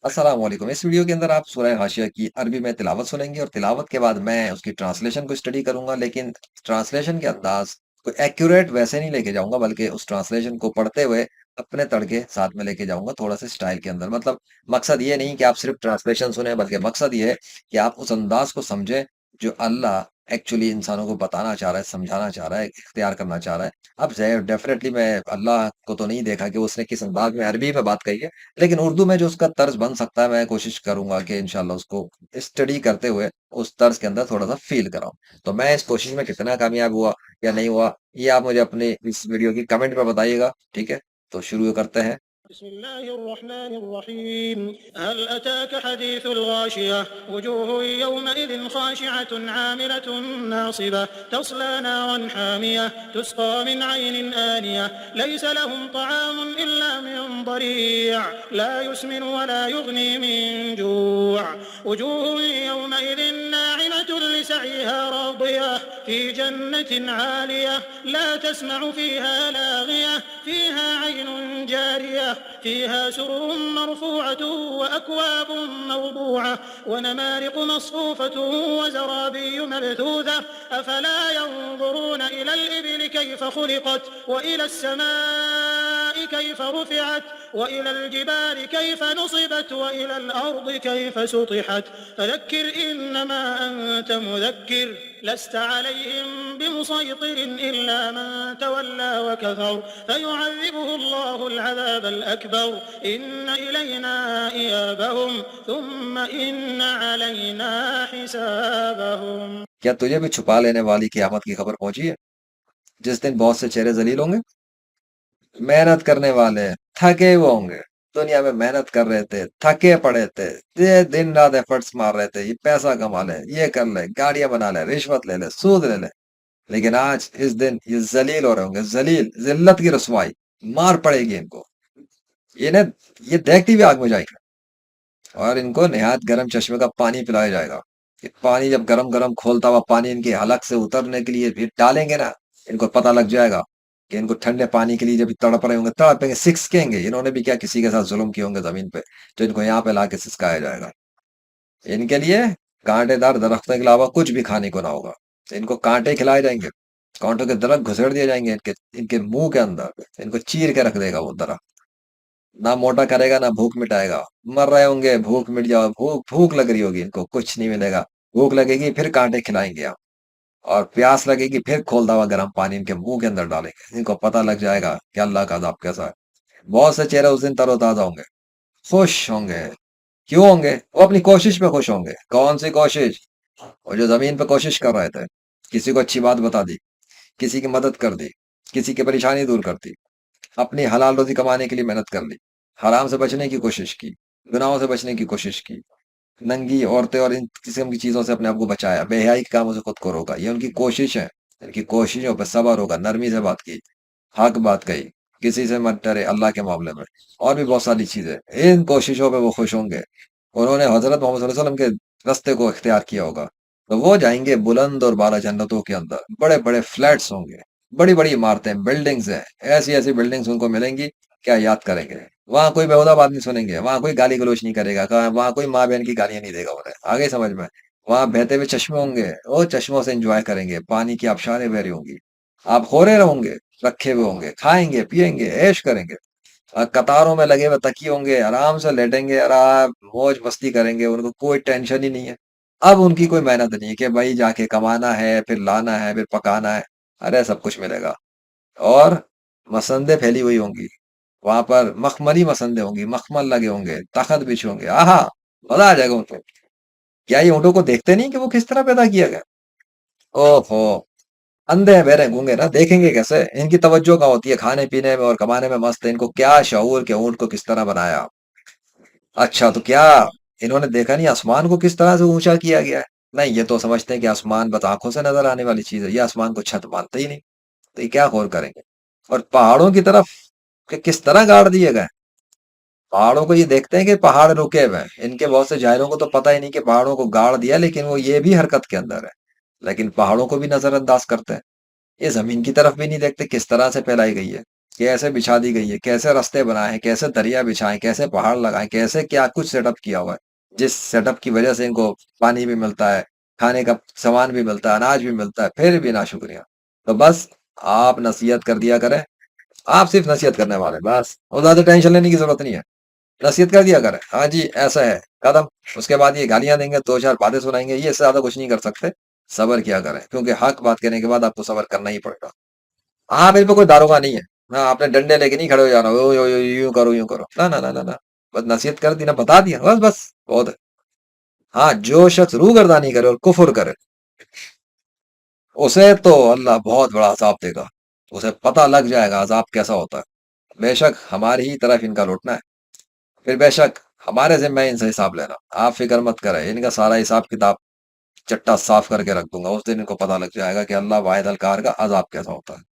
अस्सलाम वालेकुम। इस वीडियो के अंदर आप सूरह हाशिया की अरबी में तिलावत सुनेंगे और तिलावत के बाद मैं उसकी ट्रांसलेशन को स्टडी करूंगा, लेकिन ट्रांसलेशन के अंदाज को एक्यूरेट वैसे नहीं लेके जाऊंगा, बल्कि उस ट्रांसलेशन को पढ़ते हुए अपने तड़के साथ में लेके जाऊंगा, थोड़ा सा स्टाइल के अंदर। मतलब मकसद ये नहीं कि आप सिर्फ ट्रांसलेशन सुने, बल्कि मकसद ये है कि आप उस अंदाज को समझें जो अल्लाह एक्चुअली इंसानों को बताना चाह रहा है, समझाना चाह रहा है, इख्तियार करना चाह रहा है। अब डेफिनेटली मैं अल्लाह को तो नहीं देखा कि उसने किस अंदाज में अरबी में बात कही है, लेकिन उर्दू में जो उसका तर्ज बन सकता है, मैं कोशिश करूंगा कि इंशाल्लाह उसको स्टडी करते हुए उस तर्ज के अंदर थोड़ा सा फील कराऊं। तो मैं इस कोशिश में कितना कामयाब हुआ या नहीं हुआ, ये आप मुझे अपने इस वीडियो की कमेंट में बताइएगा। ठीक है, तो शुरू करते हैं। बिस्मिल्लाहिर्रहमानिर्रहीम। हल अताक हदीसुल गाशिया वजूहु यौमइज़िन खाशिअतुन आमिलतुन नासिबह तस्ला नारन हामियह तुस्क़ा मिन ऐनिन आनियह लैस लहुम तआमुन इल्ला मिन ضريع لا يسمن ولا يغني من جوع وجوه يومئذ ناعمة لسعيها راضية في جنة عالية لا تسمع فيها لاغية فيها عين جارية فيها سرر مرفوعة وأكواب موضوعة ونمارق مصفوفة وزرابي مبثوثة أفلا ينظرون إلى الإبل كيف خلقت وإلى السماء كيف رفعت وإلى الجبال كيف نصبت وإلى الأرض كيف سطحت فذكر إنما أنت مذكر لست عليهم بمسيطر إلا من تولى وكفر فيعذبه الله العذاب الأكبر إن إلينا إيابهم ثم إن علينا حسابهم। क्या तुझे भी छुपा लेने वाली क़यामत की खबर पहुंची है, जिस दिन बहुत से चेहरे जलील होंगे? मेहनत करने वाले थके हुए होंगे, दुनिया में मेहनत कर रहे थे, थके पड़े थे, ये दिन रात एफर्ट्स मार रहे थे, ये पैसा कमा ले, ये कर ले, गाड़ियां बना ले, रिश्वत ले ले, सूद ले ले, लेकिन आज इस दिन ये जलील हो रहे होंगे। जलील, जिल्लत की रसवाई मार पड़ेगी इनको। इन्हें ये देखती भी आग में जाएंगे और इनको निहायत गर्म चश्मे का पानी पिलाया जाएगा। ये पानी जब गरम गरम खोलता हुआ पानी इनके हलक से उतरने के लिए भी डालेंगे ना, इनको पता लग जाएगा कि इनको ठंडे पानी के लिए जब तड़प रहे होंगे, तड़पेंगे, सिसकेंगे। इन्होंने भी क्या किसी के साथ जुल्म किए होंगे जमीन पे, तो इनको यहाँ पे लाके सिसकाया जाएगा। इनके लिए कांटेदार दरख्तों के अलावा कुछ भी खाने को ना होगा। इनको कांटे खिलाए जाएंगे, कांटों के दरख्त घुसेड़ दिए जाएंगे इनके इनके मुंह के अंदर। इनको चीर के रख देगा वो दरख्त। ना मोटा करेगा ना भूख मिटाएगा। मर रहे होंगे, भूख मिट जाओ, भूख भूख लग रही होगी, इनको कुछ नहीं मिलेगा। भूख लगेगी फिर कांटे खिलाएंगे हम, और प्यास लगेगी फिर खोलता हुआ गर्म पानी इनके मुंह के अंदर डालेंगे। इनको पता लग जाएगा कि अल्लाह का अज़ाब कैसा है। बहुत से चेहरे उस दिन तरोताजा होंगे, खुश होंगे। क्यों होंगे? वो अपनी कोशिश पे खुश होंगे। कौन सी कोशिश? और जो जमीन पे कोशिश कर रहे थे, किसी को अच्छी बात बता दी, किसी की मदद कर दी, किसी की परेशानी दूर कर दी, अपनी हलाल रोजी कमाने के लिए मेहनत कर ली, हराम से बचने की कोशिश की, गुनाहों से बचने की कोशिश की, नंगी औरतें और इन किस्म की चीजों से अपने आप को बचाया, बेहयाई के कामों से खुद को रोका। ये उनकी कोशिश है। इनकी कोशिशों पर सब्र होगा, नरमी से बात की, हक बात कही, किसी से मत डरे अल्लाह के मामले में, और भी बहुत सारी चीजें। इन कोशिशों पे वो खुश होंगे। उन्होंने हजरत मोहम्मद सल्लल्लाहु अलैहि वसल्लम के रास्ते को इख्तियार किया होगा, तो वो जाएंगे बुलंद और बाला जन्नतों के अंदर। बड़े बड़े फ्लैट्स होंगे, बड़ी बड़ी इमारतें, बिल्डिंग्स हैं, ऐसी ऐसी बिल्डिंग्स उनको मिलेंगी, क्या याद करेंगे। वहां कोई बेहुदा बात नहीं सुनेंगे, वहां कोई गाली गलौज नहीं करेगा, वहां कोई माँ बहन की गालियां नहीं देगा उन्हें। आगे समझ में? वहां बहते हुए चश्मे होंगे, वो चश्मों से एंजॉय करेंगे, पानी की आबशारें बह रही होंगी। आप खोरे रहोगे, रखे हुए होंगे, खाएंगे पिएंगे, ऐश करेंगे। कतारों में लगे हुए तकिए होंगे, आराम से लेटेंगे, आराम मौज मस्ती करेंगे, उनको कोई टेंशन ही नहीं है। अब उनकी कोई मेहनत नहीं है कि भाई जाके कमाना है, फिर लाना है, फिर पकाना है। अरे सब कुछ मिलेगा। और मसंदे फैली हुई होंगी, वहां पर मखमली मसंदे होंगी, मखमल लगे होंगे, तखत बिछे होंगे। आहा, मजा आ जाएगा उनको। क्या ये ऊँटों को देखते नहीं कि वो किस तरह पैदा किया गया? ओहो, अंधे हैं, बहरे हैं, गूंगे ना, देखेंगे कैसे? इनकी तवज्जो कहाँ होती है? खाने पीने में और कमाने में मस्त है। इनको क्या शऊर के ऊंट को किस तरह बनाया। अच्छा, तो क्या इन्होंने देखा नहीं आसमान को किस तरह से ऊंचा किया गया है? नहीं, ये तो समझते हैं कि आसमान बस आंखों से नजर आने वाली चीज है, ये आसमान को छत मानते ही नहीं। तो ये क्या गौर करेंगे? और पहाड़ों की तरफ कि किस तरह गाड़ दिए गए। पहाड़ों को ये देखते हैं कि पहाड़ रुके हुए हैं। इनके बहुत से जाहिलों को तो पता ही नहीं कि पहाड़ों को गाड़ दिया, लेकिन वो ये भी हरकत के अंदर है। लेकिन पहाड़ों को भी नजरअंदाज करते हैं। ये जमीन की तरफ भी नहीं देखते किस तरह से फैलाई गई है। کیسے بچھا دی گئی ہے، کیسے رستے بنائے ہیں، کیسے دریا بچھائے، کیسے پہاڑ لگائے، کیسے کیا کچھ سیٹ اپ کیا ہوا ہے، جس سیٹ اپ کی وجہ سے ان کو پانی بھی ملتا ہے، کھانے کا سامان بھی ملتا ہے، اناج بھی ملتا ہے، پھر بھی ناشکریہ۔ تو بس آپ نصیحت کر دیا کریں، آپ صرف نصیحت کرنے والے بس، اور زیادہ ٹینشن لینے کی ضرورت نہیں ہے، نصیحت کر دیا کریں، ہاں جی ایسا ہے قدم، اس کے بعد یہ گالیاں دیں گے، دو چار باتیں سنائیں گے، یہ اس سے زیادہ کچھ نہیں کر سکتے، صبر کیا کریں، کیونکہ حق بات کرنے کے بعد آپ کو صبر کرنا ہی پڑے گا۔ آپ ان پہ کوئی داروغہ نہیں ہے، ہاں آپ نے ڈنڈے لے کے نہیں کھڑے ہو جانا، یوں کرو یوں کرو، نہ نہ نہ نہ، بس نصیحت کر دی نا، بتا دیا بس بس، بہت ہے۔ ہاں جو شخص روگردانی کرے اور کفر کرے، اسے تو اللہ بہت بڑا عذاب دے گا، اسے پتہ لگ جائے گا عذاب کیسا ہوتا ہے، بے شک ہماری ہی طرف ان کا لوٹنا ہے، پھر بے شک ہمارے ذمہ ہے ان سے حساب لینا، آپ فکر مت کریں، ان کا سارا حساب کتاب چٹا صاف کر کے رکھ دوں گا، اس دن ان کو پتہ لگ جائے گا کہ اللہ واحد القہار کا عذاب کیسا ہوتا ہے۔